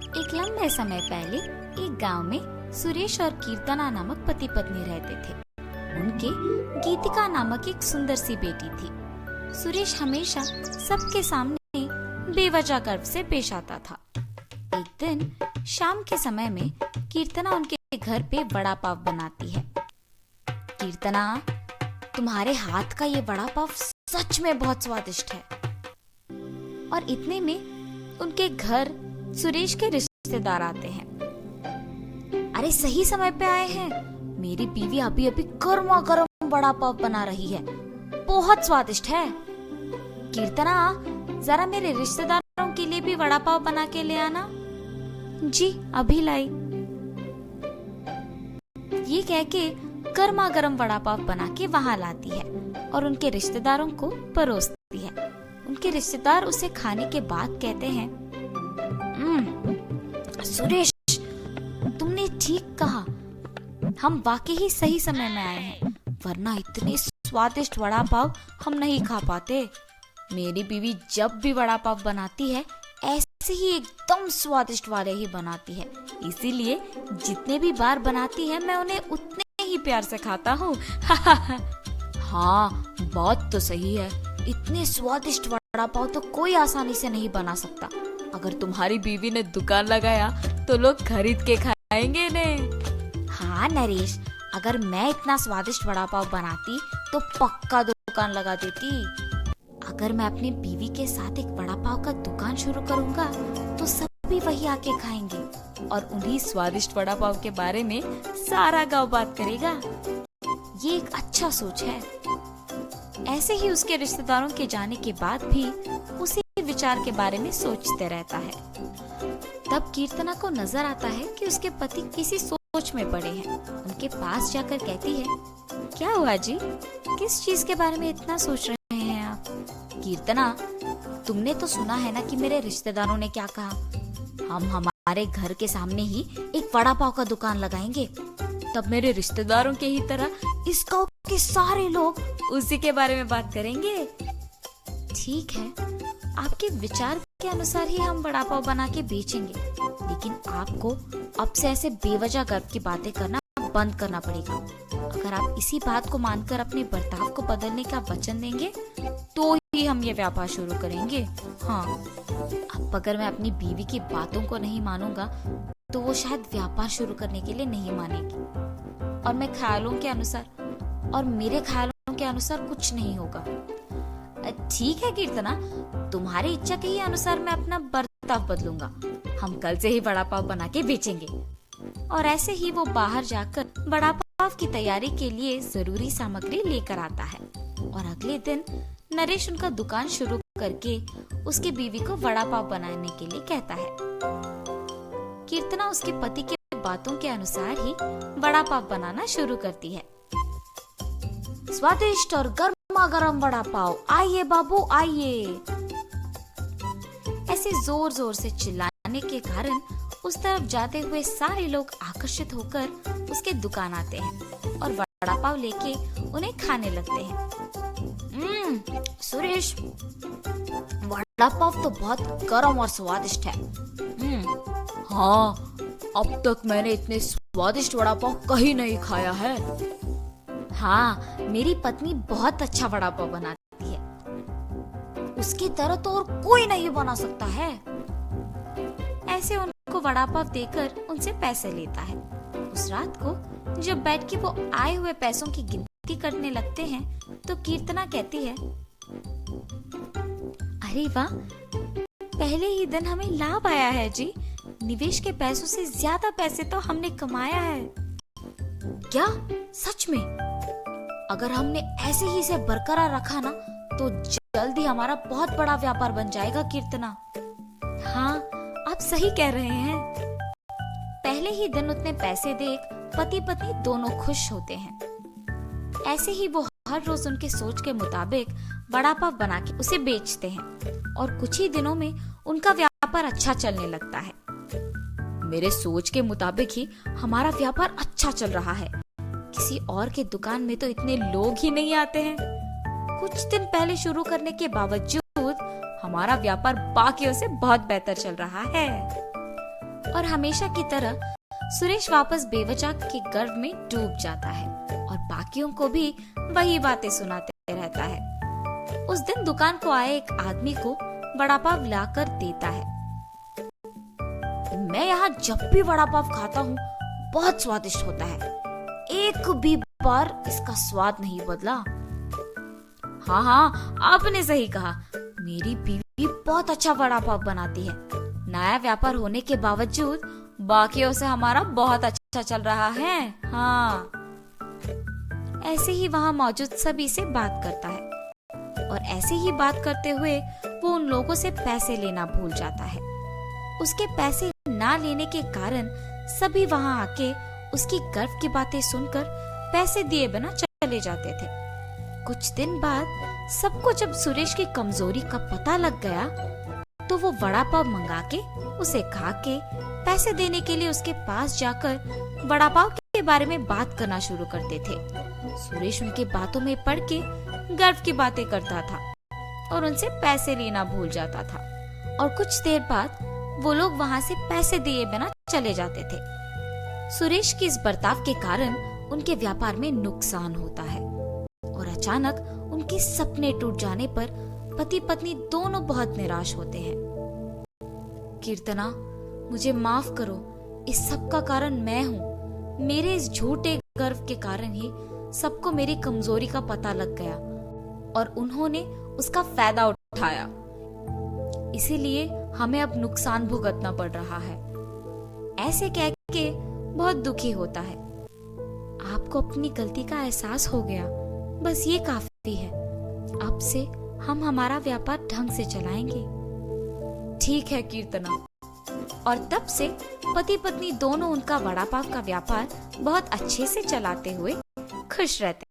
एक लंबे समय पहले एक गांव में सुरेश और कीर्तना नामक पति पत्नी रहते थे। उनके गीतिका नामक एक सुंदर सी बेटी थी। सुरेश हमेशा सबके सामने बेवजह गर्व से पेश आता था। एक दिन शाम के समय में कीर्तना उनके घर पे वड़ा पाव बनाती है। कीर्तना, तुम्हारे हाथ का ये वड़ा पाव सच में बहुत स्वादिष्ट है। और इतने में उनके घर सुरेश के रिश्तेदार आते हैं। अरे सही समय पे आए हैं, मेरी बीवी अभी अभी गर्मा गर्म वड़ा पाव बना रही है, बहुत स्वादिष्ट है। कीर्तना, जरा मेरे रिश्तेदारों के लिए भी वड़ा पाव बना के ले आना। जी अभी लाई। ये कह के गर्मा गर्म वड़ा पाव बना के वहां लाती है और उनके रिश्तेदारों को परोसती है। उनके रिश्तेदार उसे खाने के बाद कहते हैं, सुरेश, तुमने ठीक कहा, हम वाकई ही सही समय में आए हैं, वरना इतने स्वादिष्ट वड़ा पाव हम नहीं खा पाते। मेरी बीवी जब भी वड़ा पाव बनाती है ऐसे ही एकदम स्वादिष्ट वाले ही बनाती है, इसीलिए जितने भी बार बनाती है मैं उन्हें उतने ही प्यार से खाता हूँ। हाँ, बात तो सही है, इतने स्वादिष्ट वड़ा पाव तो कोई आसानी से नहीं बना सकता। अगर तुम्हारी बीवी ने दुकान लगाया तो लोग खरीद के खाएंगे ने। हाँ नरेश, अगर मैं इतना स्वादिष्ट वड़ा पाव बनाती तो पक्का दुकान लगा देती। अगर मैं अपनी बीवी के साथ एक वड़ा पाव का दुकान शुरू करूंगा तो सभी वही आके खाएंगे और उन्हीं स्वादिष्ट वड़ा पाव के बारे में सारा गांव बात करेगा। ये एक अच्छा सोच है। ऐसे ही उसके रिश्तेदारों के जाने के बाद भी उसी विचार के बारे में सोचते रहता है। तब कीर्तना को नजर आता है कि उसके पति किसी सोच में पड़े हैं। उनके पास जाकर कहती है, क्या हुआ जी, किस चीज के बारे में इतना सोच रहे हैं आप? कीर्तना, तुमने तो सुना है ना कि मेरे रिश्तेदारों ने क्या कहा, हम हमारे घर के सामने ही एक वड़ा पाव का दुकान लगाएंगे। तब मेरे रिश्तेदारों के ही तरह इस गांव के सारे लोग उसी के बारे में बात करेंगे। ठीक है, आपके विचार के अनुसार ही हम वड़ा पाव बना के बेचेंगे, लेकिन आपको अब से ऐसे बेवजह गर्व की बातें करना बंद करना पड़ेगा। अगर आप इसी बात को मानकर अपने बर्ताव को बदलने का वचन देंगे तो ही हम ये व्यापार शुरू करेंगे। हाँ, अब अगर मैं अपनी बीवी की बातों को नहीं मानूंगा तो वो शायद व्यापार शुरू करने के लिए नहीं मानेगी और मेरे ख्यालों के अनुसार कुछ नहीं होगा। ठीक है कीर्तना, तुम्हारी इच्छा के ही अनुसार मैं अपना बर्ताव बदलूंगा। हम कल से ही वड़ा पाव बना के बेचेंगे। और ऐसे ही वो बाहर जाकर वड़ा पाव की तैयारी के लिए जरूरी सामग्री लेकर आता है और अगले दिन नरेश उनका दुकान शुरू करके उसकी बीवी को वड़ा पाव बनाने के लिए कहता है। कीर्तना उसके पति के बातों के अनुसार ही वड़ा पाव बनाना शुरू करती है। स्वादिष्ट और गर्मा गर्म वड़ा पाव, आइए बाबू आइए। ऐसे जोर जोर से चिल्लाने के कारण उस तरफ जाते हुए सारे लोग आकर्षित होकर उसके दुकान आते हैं और वड़ा पाव लेके उन्हें खाने लगते हैं। सुरेश, वड़ा पाव तो बहुत गर्म और स्वादिष्ट है। हाँ, अब तक मैंने इतने स्वादिष्ट वड़ा पाव कहीं नहीं खाया है। हाँ, मेरी पत्नी बहुत अच्छा वड़ा पाव बनाती है, उसकी तरह तो और कोई नहीं बना सकता है। ऐसे उनको वड़ा पाव देकर उनसे पैसे लेता है। उस रात को जब बैठ के वो आए हुए पैसों की गिनती करने लगते हैं तो कीर्तना कहती है, अरे वाह, पहले ही दिन हमें लाभ आया है जी। निवेश के पैसों से ज्यादा पैसे तो हमने कमाया है। क्या सच में? अगर हमने ऐसे ही इसे बरकरार रखा ना तो जल्द ही हमारा बहुत बड़ा व्यापार बन जाएगा कीर्तना। हाँ, आप सही कह रहे हैं। पहले ही दिन उतने पैसे देख पति पत्नी दोनों खुश होते हैं। ऐसे ही वो हर रोज उनके सोच के मुताबिक वड़ा पाव बना के उसे बेचते हैं और कुछ ही दिनों में उनका व्यापार अच्छा चलने लगता है। मेरे सोच के मुताबिक ही हमारा व्यापार अच्छा चल रहा है। किसी और के दुकान में तो इतने लोग ही नहीं आते हैं। कुछ दिन पहले शुरू करने के बावजूद हमारा व्यापार बाकियों से बहुत बेहतर चल रहा है। और हमेशा की तरह सुरेश वापस बेवजह के गर्व में डूब जाता है और बाकियों को भी वही बातें सुनाते रहता है। उस दिन दुकान को आए एक आदमी को वड़ा पाव लाकर देता है। मैं यहाँ जब भी वड़ा पाव खाता हूँ बहुत स्वादिष्ट होता है, एक भी बार इसका स्वाद नहीं बदला। हाँ हाँ, आपने सही कहा, मेरी बीवी बहुत अच्छा वड़ा पाव बनाती है। नया व्यापार होने के बावजूद बाकियों से हमारा बहुत अच्छा चल रहा है। हाँ, ऐसे ही वहाँ मौजूद सभी से बात करता है और ऐसे ही बात करते हुए वो उन लोगों से पैसे लेना भूल जाता है। उसके पैसे ना लेने के कारण सभी वहाँ आके उसकी गर्व की बातें सुनकर पैसे दिए बिना चले जाते थे। कुछ दिन बाद सबको जब सुरेश की कमजोरी का पता लग गया तो वो वड़ा पाव मंगा के उसे खा के पैसे देने के लिए उसके पास जाकर वड़ा पाव के बारे में बात करना शुरू करते थे। सुरेश उनके बातों में पड़ के गर्व की बातें करता था और उनसे पैसे लेना भूल जाता था और कुछ देर बाद वो लोग वहाँ से पैसे दिए बिना चले जाते थे। सुरेश के इस बर्ताव के कारण उनके व्यापार में नुकसान होता है और अचानक उनके सपने टूट जाने पर पति पत्नी दोनों बहुत निराश होते हैं। कीर्तना, मुझे माफ करो, इस सब का कारण मैं हूँ। मेरे इस झूठे गर्व के कारण ही सबको मेरी कमजोरी का पता लग गया और उन्होंने उसका फायदा उठाया। इसीलिए हमें अब नुकसान भुगतना पड़ रहा है। ऐसे कह के बहुत दुखी होता है। आपको अपनी गलती का एहसास हो गया, बस ये काफी है। अब से हम हमारा व्यापार ढंग से चलाएंगे। ठीक है कीर्तना। और तब से पति पत्नी दोनों उनका वड़ा पाव का व्यापार बहुत अच्छे से चलाते हुए खुश रहते हैं।